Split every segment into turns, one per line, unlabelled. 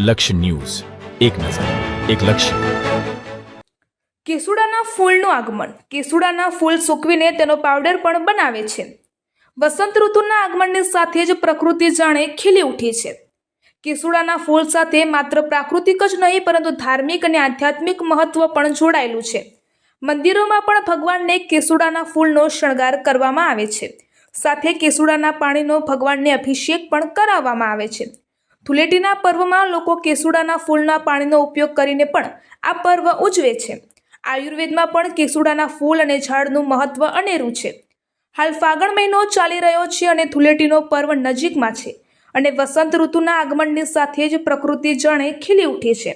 લક્ષ્ય ન્યૂઝ, એક નજર, એક લક્ષ્ય.
કેસુડાના ફૂલનું આગમન. કેસુડાના ફૂલ સૂકવીને તેનો પાવડર પણ બનાવે છે. વસંત ઋતુના આગમનની સાથે જ પ્રકૃતિ જાણે ખીલી ઉઠી છે. કેસુડાના ફૂલ સાથે માત્ર પ્રાકૃતિક જ નહીં પરંતુ ધાર્મિક અને આધ્યાત્મિક મહત્વ પણ જોડાયેલું છે. મંદિરોમાં પણ ભગવાનને કેસુડાના ફૂલનો શણગાર કરવામાં આવે છે. સાથે કેસુડાના પાણીનો ભગવાનને અભિષેક પણ કરાવવામાં આવે છે. ધૂળેટીના પર્વમાં લોકો કેસુડાના ફૂલના પાણીનો ઉપયોગ કરીને પણ આ પર્વ ઉજવે છે. આયુર્વેદમાં પણ કેસુડાના ફૂલ અને ઝાડનું મહત્વ અનેરું છે. હાલ ફાગણ મહિનો ચાલી રહ્યો છે અને ધૂળેટીનો પર્વ નજીકમાં છે અને વસંત ઋતુના આગમનની સાથે જ પ્રકૃતિ જાણે ખીલી ઉઠી છે.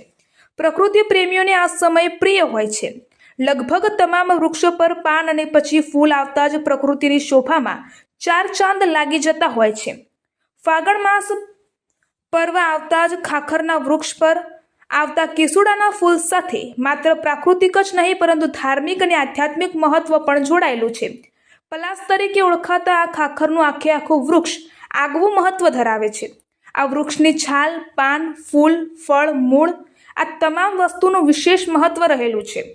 પ્રકૃતિ પ્રેમીઓને આ સમય પ્રિય હોય છે. લગભગ તમામ વૃક્ષો પર પાન અને પછી ફૂલ આવતા જ પ્રકૃતિની શોભામાં ચાર ચાંદ લાગી જતા હોય છે. ફાગણ માસ પર્વ આવતા જ ખાખરના વૃક્ષ પર આવતા કેસુડાના ફૂલ સાથે માત્ર પ્રાકૃતિક જ નહીં પરંતુ ધાર્મિક અને આધ્યાત્મિક મહત્વ પણ જોડાયેલું છે. પલાસ તરીકે ઓળખાતા આ ખાખરનું આખું વૃક્ષ આગવું મહત્વ ધરાવે છે. આ વૃક્ષની છાલ, પાન, ફૂલ, ફળ, મૂળ આ તમામ વસ્તુનું વિશેષ મહત્વ રહેલું છે.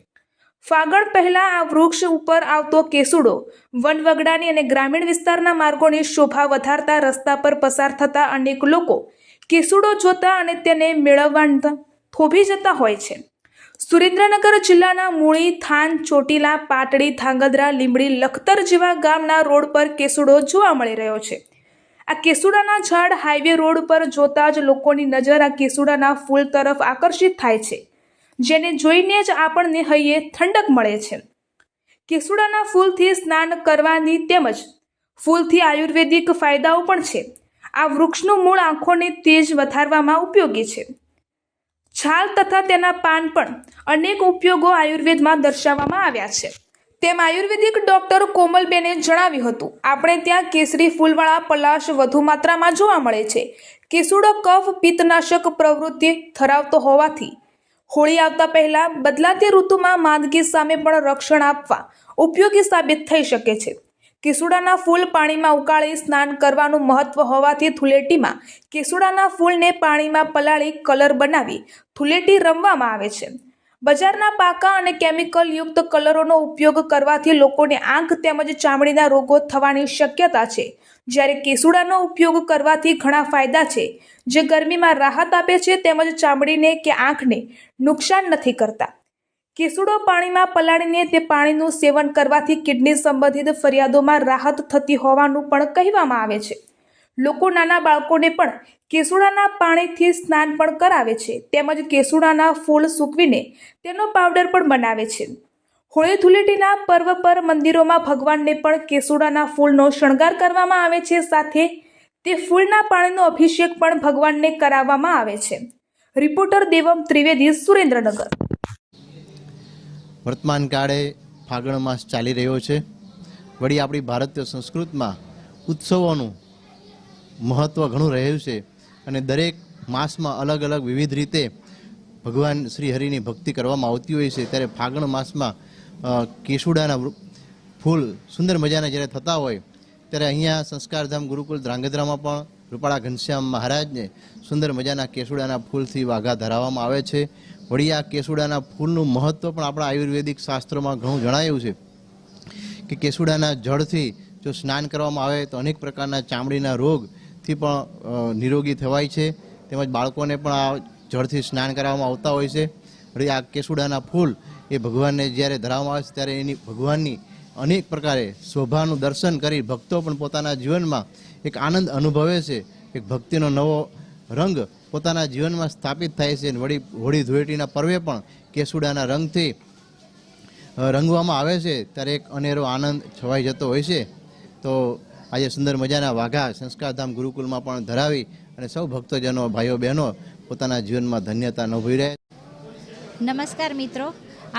ફાગણ પહેલા આ વૃક્ષ ઉપર આવતો કેસુડો વનવગડાની અને ગ્રામીણ વિસ્તારના માર્ગોની શોભા વધારતા રસ્તા પર પસાર થતા અનેક લોકો કેસુડો જોતા અને તેને મેળવવા થોભી જતા હોય છે. સુરેન્દ્રનગર જિલ્લાના મૂળી, થાન, ચોટીલા, પાટડી, ધાંગધ્રા, લીંબડી, લખતર જેવા ગામના રોડ પર કેસુડો જોવા મળી રહ્યો છે. આ કેસુડાના ઝાડ હાઈવે રોડ પર જોતા જ લોકોની નજર આ કેસુડાના ફૂલ તરફ આકર્ષિત થાય છે, જેને જોઈને જ આપણને હૈયે ઠંડક મળે છે. કેસુડાના ફૂલથી સ્નાન કરવાની તેમજ ફૂલથી આયુર્વેદિક ફાયદાઓ પણ છે. આ વૃક્ષનું મૂળ આંખોની તેજ વધારવામાં ઉપયોગી છે. છાલ તથા તેના પાન પણ અનેક ઉપયોગો આયુર્વેદમાં દર્શાવવામાં આવ્યા છે. તેમ આયુર્વેદિક ડોક્ટર કોમલબેને જણાવ્યું હતું. આપણે ત્યાં કેસરી ફૂલવાળા પલાશ વધુ માત્રામાં જોવા મળે છે. કેસુડો કફ પિત્તનાશક પ્રવૃત્તિ ધરાવતો હોવાથી હોળી આવતા પહેલા બદલાતી ઋતુમાં માંદગી સામે પણ રક્ષણ આપવા ઉપયોગી સાબિત થઈ શકે છે. કેસુડાના ફૂલ પાણીમાં ઉકાળી સ્નાન કરવાનું મહત્વ હોવાથી ધૂળેટીમાં કેસુડાના ફૂલને પાણીમાં પલાળી કલર બનાવી ધૂળેટી રમવામાં આવે છે. બજારના પાકા અને કેમિકલ યુક્ત કલરોનો ઉપયોગ કરવાથી લોકોને આંખ તેમજ ચામડીના રોગો થવાની શક્યતા છે, જ્યારે કેસુડાનો ઉપયોગ કરવાથી ઘણા ફાયદા છે, જે ગરમીમાં રાહત આપે છે તેમજ ચામડીને કે આંખને નુકસાન નથી કરતા. કેસુડો પાણીમાં પલાળીને તે પાણીનું સેવન કરવાથી કિડની સંબંધિત ફરિયાદોમાં રાહત થતી હોવાનું પણ કહેવામાં આવે છે. લોકો નાના બાળકોને પણ કેસુડાના પાણીથી સ્નાન પણ કરાવે છે તેમજ કેસુડાના ફૂલ સૂકવીને તેનો પાવડર પણ બનાવે છે. હોળી ધૂળેટીના પર્વ પર મંદિરોમાં ભગવાનને પણ કેસુડાના ફૂલનો શણગાર કરવામાં આવે છે. સાથે તે ફૂલના પાણીનો અભિષેક પણ ભગવાનને કરાવવામાં આવે છે. રિપોર્ટર દેવમ ત્રિવેદી, સુરેન્દ્રનગર.
વર્તમાન કાળે ફાગણ માસ ચાલી રહ્યો છે. વળી આપણી ભારતીય સંસ્કૃતિમાં ઉત્સવોનું મહત્ત્વ ઘણું રહેલું છે અને દરેક માસમાં અલગ અલગ વિવિધ રીતે ભગવાન શ્રી હરિની ભક્તિ કરવામાં આવતી હોય છે. ત્યારે ફાગણ માસમાં કેસુડાના ફૂલ સુંદર મજાના જ્યારે થતા હોય ત્યારે અહીંયા સંસ્કારધામ ગુરુકુલ ધ્રાંગધ્રામાં પણ રૂપાળા ઘનશ્યામ મહારાજને સુંદર મજાના કેસુડાના ફૂલથી વાઘા ધરાવવામાં આવે છે. વળી આ કેસુડાના ફૂલનું મહત્ત્વ પણ આપણા આયુર્વેદિક શાસ્ત્રોમાં ઘણું જણાયું છે કે કેસુડાના જળથી જો સ્નાન કરવામાં આવે તો અનેક પ્રકારના ચામડીના રોગથી પણ નિરોગી થવાય છે. તેમજ બાળકોને પણ આ જળથી સ્નાન કરાવવામાં આવતા હોય છે. વળી આ કેસુડાના ફૂલ એ ભગવાનને જ્યારે ધરાવવામાં આવે છે ત્યારે એની ભગવાનની અનેક પ્રકારે શોભાનું દર્શન કરી ભક્તો પણ પોતાના જીવનમાં એક આનંદ અનુભવે છે. એક ભક્તિનો નવો રંગ પોતાના જીવનમાં સ્થાપિત થાય છે. વળી હોળી ધૂળેટીના પર્વે પણ કેસુડાના રંગથી રંગવામાં આવે છે ત્યારે એક અનેરો આનંદ છવાઈ જતો હોય છે. તો આજે સુંદર મજાના વાઘા સંસ્કારધામ ગુરુકુલમાં પણ ધરાવી અને સૌ ભક્તજનો, ભાઈઓ બહેનો પોતાના જીવનમાં ધન્યતા અનુભવી રહ્યા.
નમસ્કાર મિત્રો,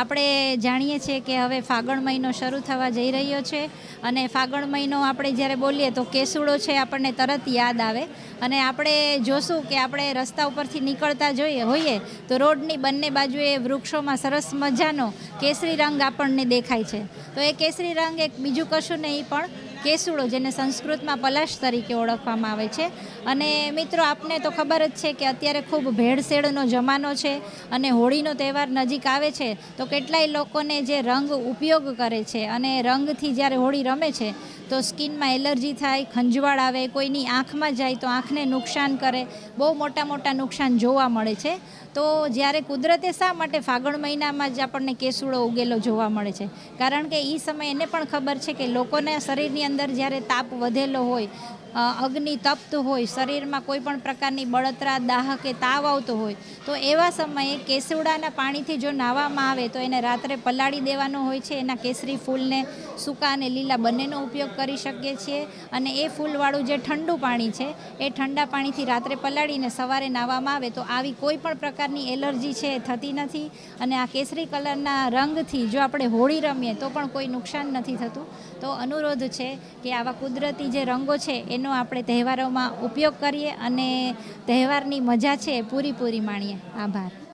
આપણે જાણીએ છીએ કે હવે ફાગણ મહિનો શરૂ થવા જઈ રહ્યો છે અને ફાગણ મહિનો આપણે જ્યારે બોલીએ તો કેસુડો છે આપણને તરત યાદ આવે. અને આપણે જોશું કે આપણે રસ્તા ઉપરથી નીકળતા હોઈએ તો રોડની બંને બાજુએ વૃક્ષોમાં સરસ મજાનો કેસરી રંગ આપણને દેખાય છે. તો એ કેસરી રંગ એક બીજું કશું નહીં પણ કેસુડો, જેને સંસ્કૃતમાં પલાશ તરીકે ઓળખવામાં આવે છે. અને મિત્રો, આપને તો ખબર જ છે કે અત્યારે ખૂબ ભેળસેળનો જમાનો છે અને હોળીનો તહેવાર નજીક આવે છે તો કેટલાય લોકોને જે રંગ ઉપયોગ કરે છે અને રંગથી જ્યારે હોળી રમે છે તો સ્કિનમાં એલર્જી થાય, ખંજવાળ આવે, કોઈની આંખમાં જાય તો આંખને નુકસાન કરે, બહુ મોટા નુકસાન જોવા મળે છે. તો જ્યારે કુદરતે શા માટે ફાગણ મહિનામાં જ આપણને કેસુડો ઉગેલો જોવા મળે છે? કારણ કે એ સમયે એને પણ ખબર છે કે લોકોના શરીરની અંદર જ્યારે તાપ વધેલો હોય, અગ્નિ તપ્ત હોય, શરીરમાં કોઈ પણ પ્રકારની બળતરા, દાહ કે તાવ આવતો હોય તો એવા સમયે કેસુડાના પાણીથી જો નાહવામાં આવે તો એને રાત્રે પલાળી દેવાનો હોય છે. એના કેસરી ફૂલને સૂકા અને લીલા બંનેનો ઉપયોગ કરી શકીએ છીએ. અને એ ફૂલવાળું જે ઠંડુ પાણી છે એ ઠંડા પાણીથી રાત્રે પલાળીને સવારે નાહવામાં આવે તો આવી કોઈ પણ પ્રકારની એલર્જી છે એ થતી નથી. અને આ કેસરી કલરના રંગથી જો આપણે હોળી રમીએ તો પણ કોઈ નુકસાન નથી થતું. તો અનુરોધ છે કે આવા કુદરતી જે રંગો છે એનો આપણે તહેવારોમાં ઉપયોગ કરીએ અને તહેવારની મજા છે એ પૂરી માણીએ. આભાર.